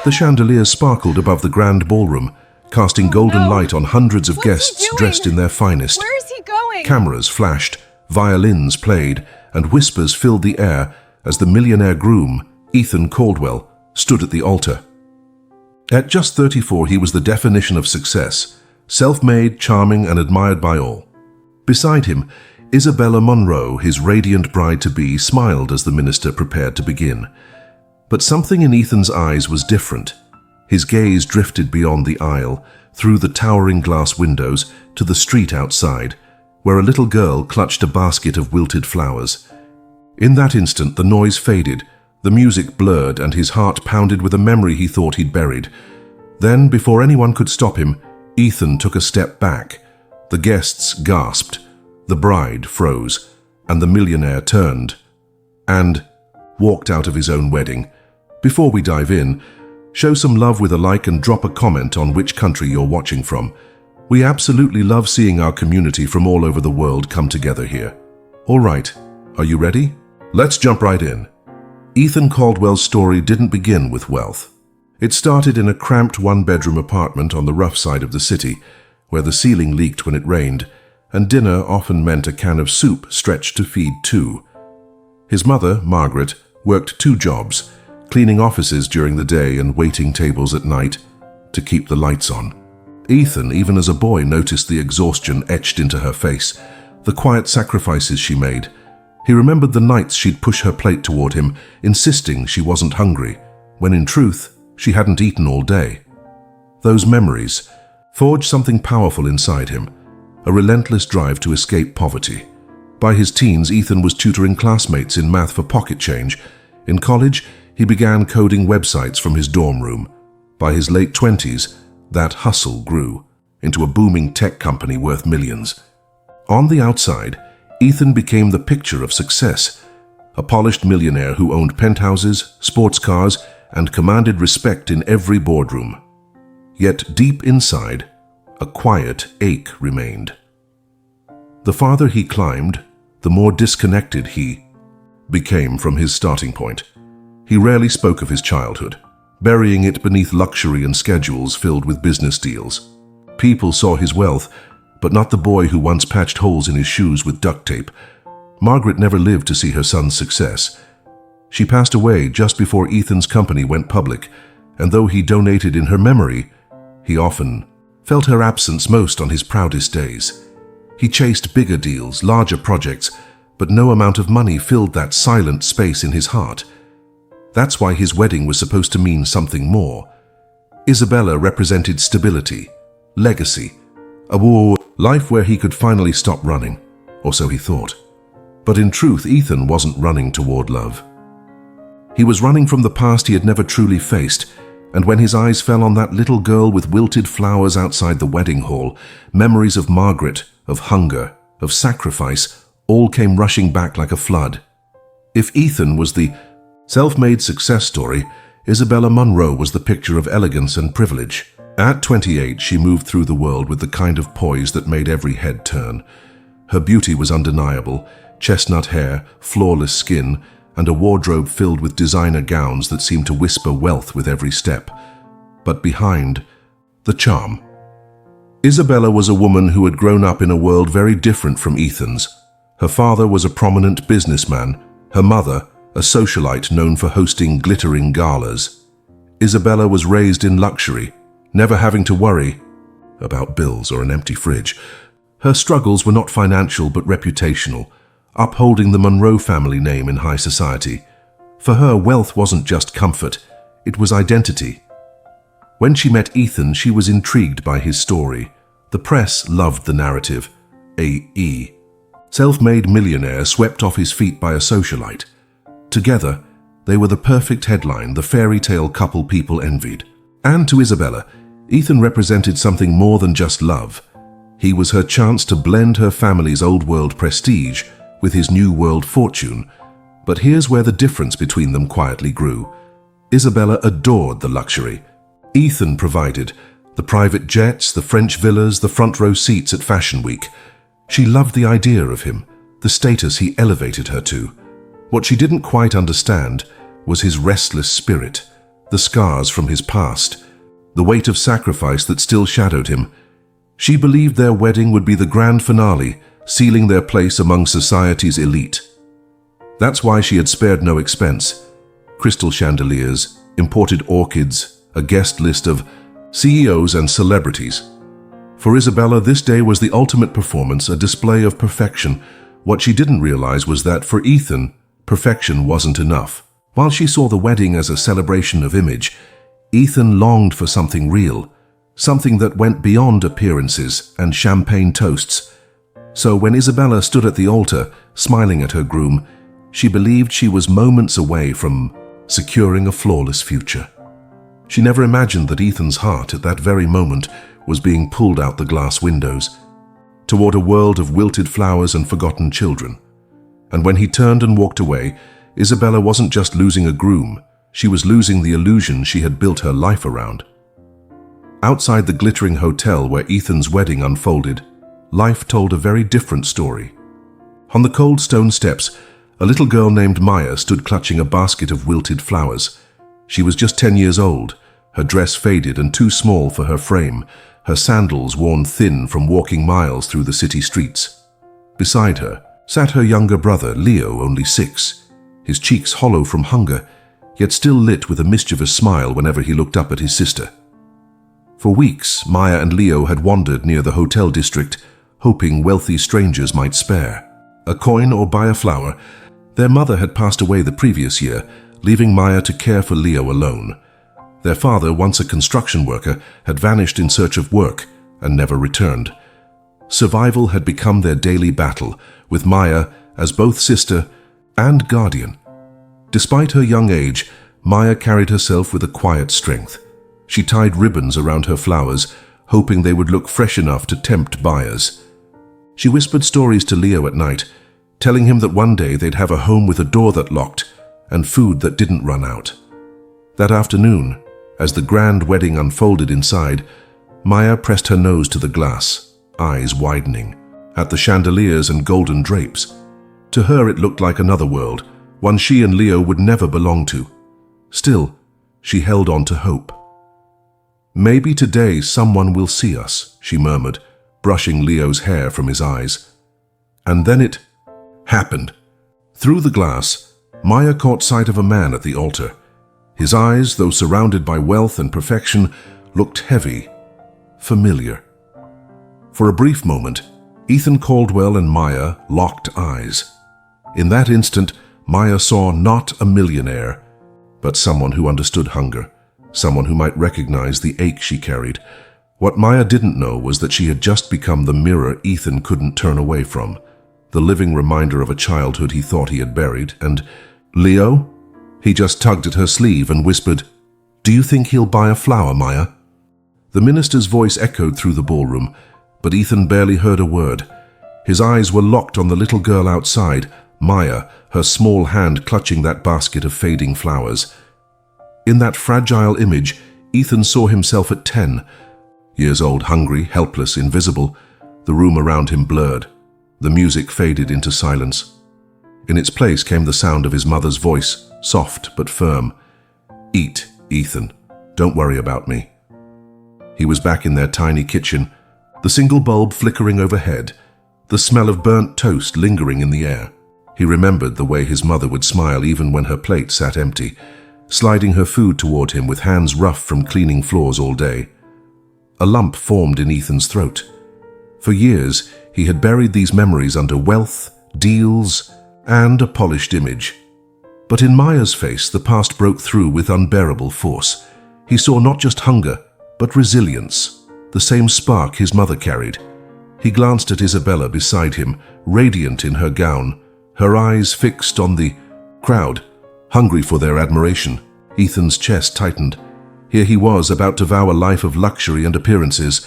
The chandeliers sparkled above the grand ballroom, casting golden light on hundreds of guests dressed in their finest. Where is he going? Cameras flashed, violins played, and whispers filled the air as the millionaire groom, Ethan Caldwell, stood at the altar. At just 34, he was the definition of success, self-made, charming, and admired by all. Beside him, Isabella Monroe, his radiant bride-to-be, smiled as the minister prepared to begin. But something in Ethan's eyes was different. His gaze drifted beyond the aisle, through the towering glass windows, to the street outside, where a little girl clutched a basket of wilted flowers. In that instant, the noise faded, the music blurred, and his heart pounded with a memory he thought he'd buried. Then, before anyone could stop him, Ethan took a step back. The guests gasped, the bride froze, and the millionaire turned and walked out of his own wedding. Before we dive in, show some love with a like and drop a comment on which country you're watching from. We absolutely love seeing our community from all over the world come together here. All right, are you ready? Let's jump right in. Ethan Caldwell's story didn't begin with wealth. It started in a cramped one-bedroom apartment on the rough side of the city, where the ceiling leaked when it rained, and dinner often meant a can of soup stretched to feed two. His mother, Margaret, worked 2 jobs, cleaning offices during the day and waiting tables at night to keep the lights on. Ethan, even as a boy, noticed the exhaustion etched into her face, the quiet sacrifices she made. He remembered the nights she'd push her plate toward him, insisting she wasn't hungry, when in truth, she hadn't eaten all day. Those memories forged something powerful inside him, a relentless drive to escape poverty. By his teens, Ethan was tutoring classmates in math for pocket change. In college, he began coding websites from his dorm room. By his late 20s, that hustle grew into a booming tech company worth millions. On the outside, Ethan became the picture of success, a polished millionaire who owned penthouses, sports cars, and commanded respect in every boardroom. Yet deep inside, a quiet ache remained. The farther he climbed, the more disconnected he became from his starting point. He rarely spoke of his childhood, burying it beneath luxury and schedules filled with business deals. People saw his wealth, but not the boy who once patched holes in his shoes with duct tape. Margaret never lived to see her son's success. She passed away just before Ethan's company went public, and though he donated in her memory, he often felt her absence most on his proudest days. He chased bigger deals, larger projects, but no amount of money filled that silent space in his heart. That's why his wedding was supposed to mean something more. Isabella represented stability, legacy, a life where he could finally stop running, or so he thought. But in truth, Ethan wasn't running toward love. He was running from the past he had never truly faced, and when his eyes fell on that little girl with wilted flowers outside the wedding hall, memories of Margaret, of hunger, of sacrifice, all came rushing back like a flood. If Ethan was the self-made success story, Isabella Monroe was the picture of elegance and privilege. At 28, she moved through the world with the kind of poise that made every head turn. Her beauty was undeniable, chestnut hair, flawless skin, and a wardrobe filled with designer gowns that seemed to whisper wealth with every step. But behind, the charm. Isabella was a woman who had grown up in a world very different from Ethan's. Her father was a prominent businessman, her mother a socialite known for hosting glittering galas. Isabella was raised in luxury, never having to worry about bills or an empty fridge. Her struggles were not financial but reputational, upholding the Monroe family name in high society. For her, wealth wasn't just comfort, it was identity. When she met Ethan, she was intrigued by his story. The press loved the narrative. A.E. self-made millionaire swept off his feet by a socialite. Together, they were the perfect headline, the fairy tale couple people envied. And to Isabella, Ethan represented something more than just love. He was her chance to blend her family's old-world prestige with his new-world fortune. But here's where the difference between them quietly grew. Isabella adored the luxury. Ethan provided the private jets, the French villas, the front-row seats at Fashion Week. She loved the idea of him, the status he elevated her to. What she didn't quite understand was his restless spirit, the scars from his past, the weight of sacrifice that still shadowed him. She believed their wedding would be the grand finale, sealing their place among society's elite. That's why she had spared no expense. Crystal chandeliers, imported orchids, a guest list of CEOs and celebrities. For Isabella, this day was the ultimate performance, a display of perfection. What she didn't realize was that for Ethan, perfection wasn't enough. While she saw the wedding as a celebration of image, Ethan longed for something real, something that went beyond appearances and champagne toasts. So when Isabella stood at the altar, smiling at her groom, she believed she was moments away from securing a flawless future. She never imagined that Ethan's heart at that very moment was being pulled out the glass windows, toward a world of wilted flowers and forgotten children. And when he turned and walked away, Isabella wasn't just losing a groom, she was losing the illusion she had built her life around. Outside the glittering hotel where Ethan's wedding unfolded, life told a very different story. On the cold stone steps, a little girl named Maya stood clutching a basket of wilted flowers. She was just 10 years old, her dress faded and too small for her frame, her sandals worn thin from walking miles through the city streets. Beside her sat her younger brother, Leo, only 6, his cheeks hollow from hunger, yet still lit with a mischievous smile whenever he looked up at his sister. For weeks, Maya and Leo had wandered near the hotel district, hoping wealthy strangers might spare a coin or buy a flower. Their mother had passed away the previous year, leaving Maya to care for Leo alone. Their father, once a construction worker, had vanished in search of work and never returned. Survival had become their daily battle, with Maya as both sister and guardian. Despite her young age, Maya carried herself with a quiet strength. She tied ribbons around her flowers, hoping they would look fresh enough to tempt buyers. She whispered stories to Leo at night, telling him that one day they'd have a home with a door that locked and food that didn't run out. That afternoon, as the grand wedding unfolded inside, Maya pressed her nose to the glass, eyes widening, at the chandeliers and golden drapes. To her it looked like another world, one she and Leo would never belong to. Still, she held on to hope. "Maybe today someone will see us," she murmured, brushing Leo's hair from his eyes. And then it happened. Through the glass, Maya caught sight of a man at the altar. His eyes, though surrounded by wealth and perfection, looked heavy, familiar. For a brief moment, Ethan Caldwell and Maya locked eyes. In that instant, Maya saw not a millionaire, but someone who understood hunger, someone who might recognize the ache she carried. What Maya didn't know was that she had just become the mirror Ethan couldn't turn away from, the living reminder of a childhood he thought he had buried. And Leo? He just tugged at her sleeve and whispered, "Do you think he'll buy a flower, Maya?" The minister's voice echoed through the ballroom, but Ethan barely heard a word. His eyes were locked on the little girl outside, Maya, her small hand clutching that basket of fading flowers. In that fragile image, Ethan saw himself at 10, years old, hungry, helpless, invisible. The room around him blurred. The music faded into silence. In its place came the sound of his mother's voice, soft but firm. "Eat, Ethan. Don't worry about me." He was back in their tiny kitchen, the single bulb flickering overhead, the smell of burnt toast lingering in the air. He remembered the way his mother would smile even when her plate sat empty, sliding her food toward him with hands rough from cleaning floors all day. A lump formed in Ethan's throat. For years, he had buried these memories under wealth, deals, and a polished image. But in Maya's face, the past broke through with unbearable force. He saw not just hunger, but resilience, the same spark his mother carried. He glanced at Isabella beside him, radiant in her gown, her eyes fixed on the crowd, hungry for their admiration. Ethan's chest tightened. Here he was, about to vow a life of luxury and appearances,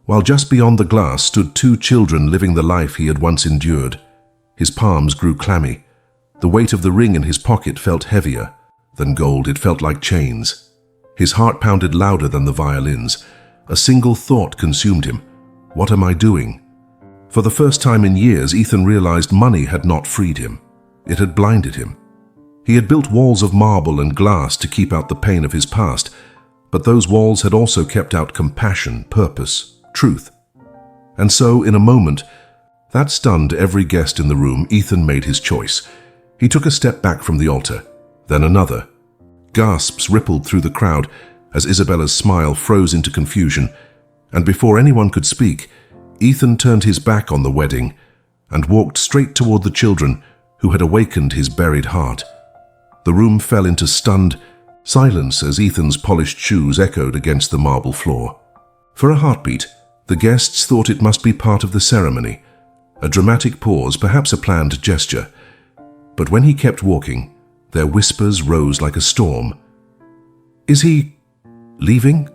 while just beyond the glass stood 2 children living the life he had once endured. His palms grew clammy. The weight of the ring in his pocket felt heavier than gold. It felt like chains. His heart pounded louder than the violins. A single thought consumed him. What am I doing? For the first time in years, Ethan realized money had not freed him. It had blinded him. He had built walls of marble and glass to keep out the pain of his past, but those walls had also kept out compassion, purpose, truth. And so, in a moment that stunned every guest in the room, Ethan made his choice. He took a step back from the altar, then another. Gasps rippled through the crowd as Isabella's smile froze into confusion, and before anyone could speak, Ethan turned his back on the wedding and walked straight toward the children who had awakened his buried heart. The room fell into stunned silence as Ethan's polished shoes echoed against the marble floor. For a heartbeat, the guests thought it must be part of the ceremony, a dramatic pause, perhaps a planned gesture. But when he kept walking, their whispers rose like a storm. "Is he leaving?"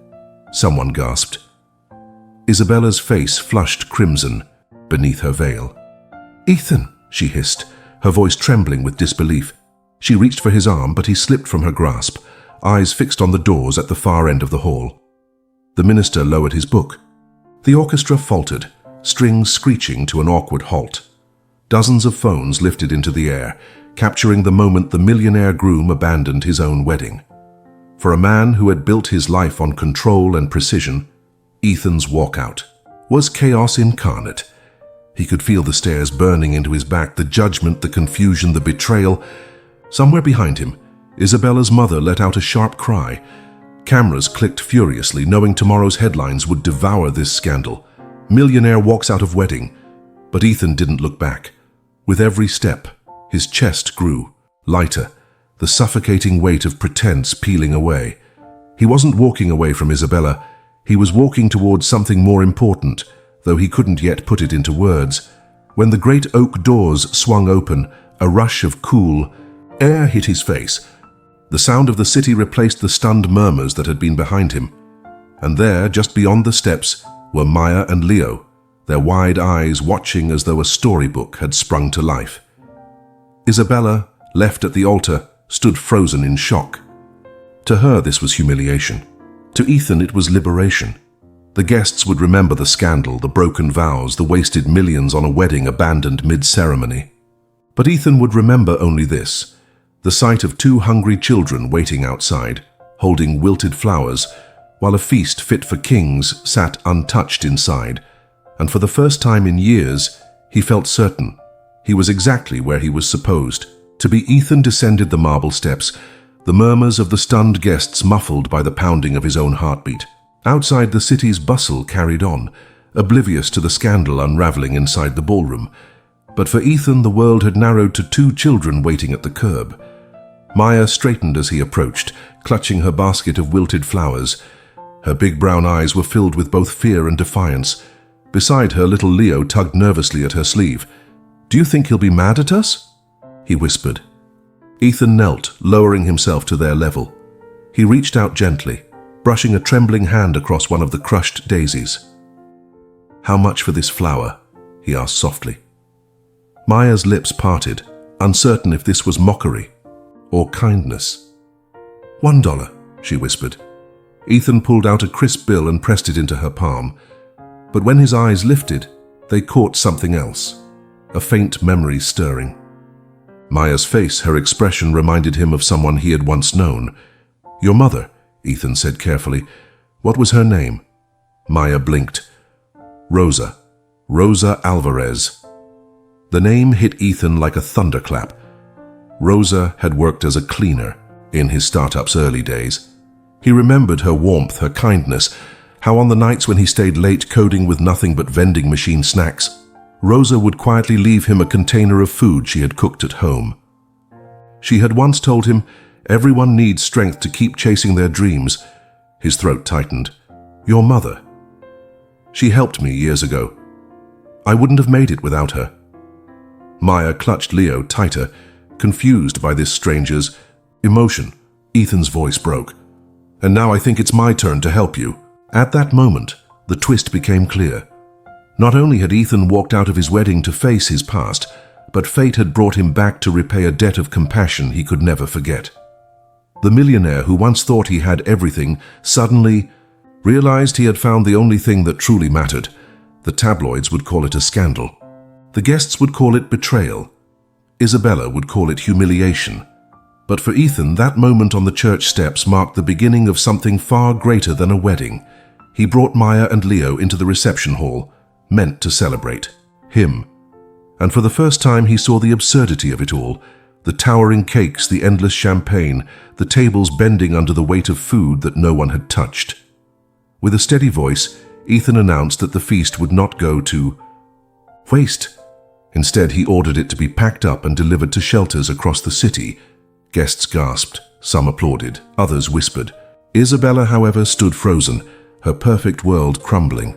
someone gasped. Isabella's face flushed crimson beneath her veil. "Ethan," she hissed, her voice trembling with disbelief. She reached for his arm, but he slipped from her grasp, eyes fixed on the doors at the far end of the hall. The minister lowered his book. The orchestra faltered, strings screeching to an awkward halt. Dozens of phones lifted into the air, capturing the moment the millionaire groom abandoned his own wedding. For a man who had built his life on control and precision, Ethan's walkout was chaos incarnate. He could feel the stares burning into his back, the judgment, the confusion, the betrayal. Somewhere behind him, Isabella's mother let out a sharp cry. Cameras clicked furiously, knowing tomorrow's headlines would devour this scandal. Millionaire walks out of wedding. But Ethan didn't look back. With every step, his chest grew lighter, the suffocating weight of pretense peeling away. He wasn't walking away from Isabella. He was walking towards something more important, though he couldn't yet put it into words. When the great oak doors swung open, a rush of cool air hit his face. The sound of the city replaced the stunned murmurs that had been behind him. And there, just beyond the steps, were Maya and Leo, their wide eyes watching as though a storybook had sprung to life. Isabella, left at the altar, stood frozen in shock. To her, this was humiliation. To Ethan, it was liberation. The guests would remember the scandal, the broken vows, the wasted millions on a wedding abandoned mid-ceremony. But Ethan would remember only this: the sight of two hungry children waiting outside, holding wilted flowers, while a feast fit for kings sat untouched inside. And for the first time in years, he felt certain he was exactly where he was supposed to be. Ethan descended the marble steps, the murmurs of the stunned guests muffled by the pounding of his own heartbeat. Outside, the city's bustle carried on, oblivious to the scandal unraveling inside the ballroom. But for Ethan, the world had narrowed to two children waiting at the curb. Maya straightened as he approached, clutching her basket of wilted flowers. Her big brown eyes were filled with both fear and defiance. Beside her, little Leo tugged nervously at her sleeve. "Do you think he'll be mad at us?" he whispered. Ethan knelt, lowering himself to their level. He reached out gently, brushing a trembling hand across one of the crushed daisies. "How much for this flower?" he asked softly. Maya's lips parted, uncertain if this was mockery or kindness. $1, she whispered. Ethan pulled out a crisp bill and pressed it into her palm. But when his eyes lifted, they caught something else, a faint memory stirring. Maya's face, her expression reminded him of someone he had once known. "Your mother," Ethan said carefully. "What was her name?" Maya blinked. "Rosa. Rosa Alvarez." The name hit Ethan like a thunderclap. Rosa had worked as a cleaner in his startup's early days. He remembered her warmth, her kindness, how on the nights when he stayed late coding with nothing but vending machine snacks, Rosa would quietly leave him a container of food she had cooked at home. She had once told him, "Everyone needs strength to keep chasing their dreams." His throat tightened. "Your mother. She helped me years ago. I wouldn't have made it without her." Maya clutched Leo tighter, confused by this stranger's emotion. Ethan's voice broke. "And now I think it's my turn to help you." At that moment, the twist became clear. Not only had Ethan walked out of his wedding to face his past, but fate had brought him back to repay a debt of compassion he could never forget. The millionaire who once thought he had everything suddenly realized he had found the only thing that truly mattered. The tabloids would call it a scandal. The guests would call it betrayal. Isabella would call it humiliation. But for Ethan, that moment on the church steps marked the beginning of something far greater than a wedding. He brought Maya and Leo into the reception hall, meant to celebrate him. And for the first time he saw the absurdity of it all. The towering cakes, the endless champagne, the tables bending under the weight of food that no one had touched. With a steady voice, Ethan announced that the feast would not go to waste. Instead, he ordered it to be packed up and delivered to shelters across the city. Guests gasped, some applauded, others whispered. Isabella, however, stood frozen, her perfect world crumbling.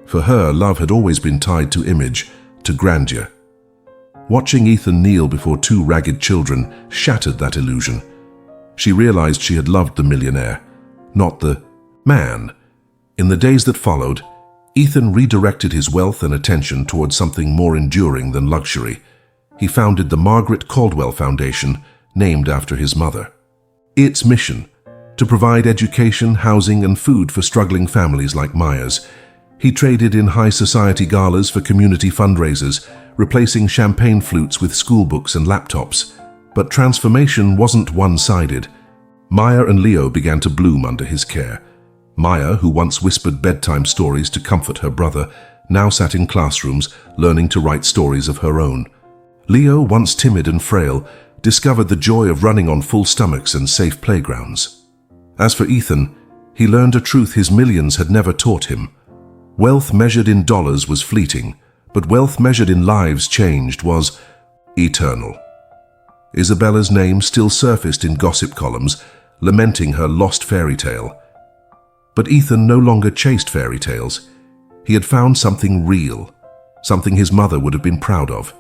For her, love had always been tied to image, to grandeur. Watching Ethan kneel before two ragged children shattered that illusion. She realized she had loved the millionaire, not the man. In the days that followed, Ethan redirected his wealth and attention towards something more enduring than luxury. He founded the Margaret Caldwell Foundation, named after his mother. Its mission: to provide education, housing, and food for struggling families like Maya's. He traded in high society galas for community fundraisers, replacing champagne flutes with school books and laptops. But transformation wasn't one-sided. Maya and Leo began to bloom under his care. Maya, who once whispered bedtime stories to comfort her brother, now sat in classrooms learning to write stories of her own. Leo, once timid and frail, discovered the joy of running on full stomachs and safe playgrounds. As for Ethan, he learned a truth his millions had never taught him. Wealth measured in dollars was fleeting, but wealth measured in lives changed was eternal. Isabella's name still surfaced in gossip columns, lamenting her lost fairy tale. But Ethan no longer chased fairy tales. He had found something real, something his mother would have been proud of.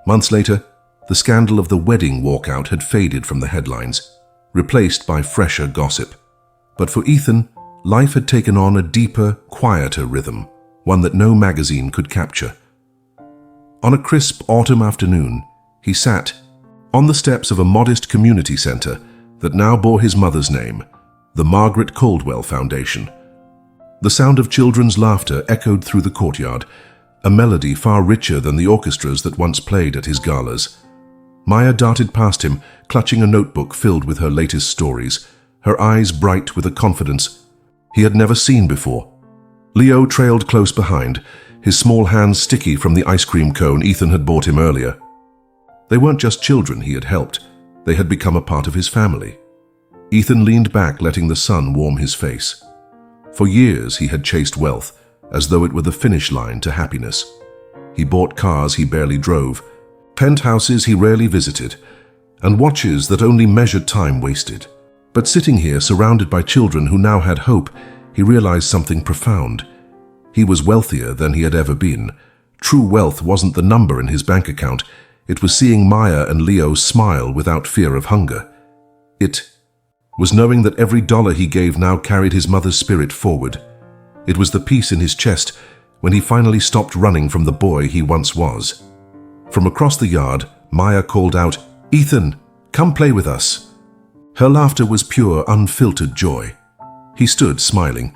Months later, the scandal of the wedding walkout had faded from the headlines, replaced by fresher gossip. But for Ethan, life had taken on a deeper, quieter rhythm, one that no magazine could capture. On a crisp autumn afternoon, he sat on the steps of a modest community center that now bore his mother's name, the Margaret Caldwell Foundation. The sound of children's laughter echoed through the courtyard, a melody far richer than the orchestras that once played at his galas. Maya darted past him, clutching a notebook filled with her latest stories, her eyes bright with a confidence he had never seen before. Leo trailed close behind, his small hands sticky from the ice cream cone Ethan had bought him earlier. They weren't just children he had helped, they had become a part of his family. Ethan leaned back, letting the sun warm his face. For years he had chased wealth, as though it were the finish line to happiness. He bought cars he barely drove, penthouses he rarely visited, and watches that only measured time wasted. But sitting here, surrounded by children who now had hope, he realized something profound. He was wealthier than he had ever been. True wealth wasn't the number in his bank account. It was seeing Maya and Leo smile without fear of hunger. It was knowing that every dollar he gave now carried his mother's spirit forward. It was the peace in his chest when he finally stopped running from the boy he once was. From across the yard, Maya called out, "Ethan, come play with us." Her laughter was pure, unfiltered joy. He stood, smiling.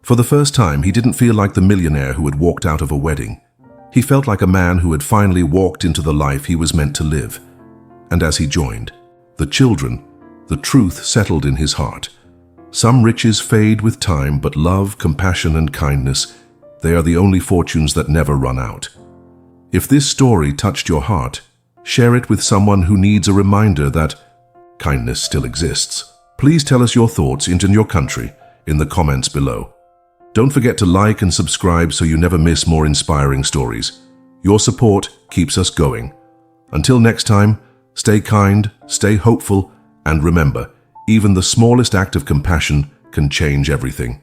For the first time, he didn't feel like the millionaire who had walked out of a wedding. He felt like a man who had finally walked into the life he was meant to live. And as he joined the children, the truth settled in his heart. Some riches fade with time, but love, compassion, and kindness, they are the only fortunes that never run out. If this story touched your heart, share it with someone who needs a reminder that kindness still exists. Please tell us your thoughts in your country in the comments below. Don't forget to like and subscribe so you never miss more inspiring stories. Your support keeps us going. Until next time, stay kind, stay hopeful, and remember, even the smallest act of compassion can change everything.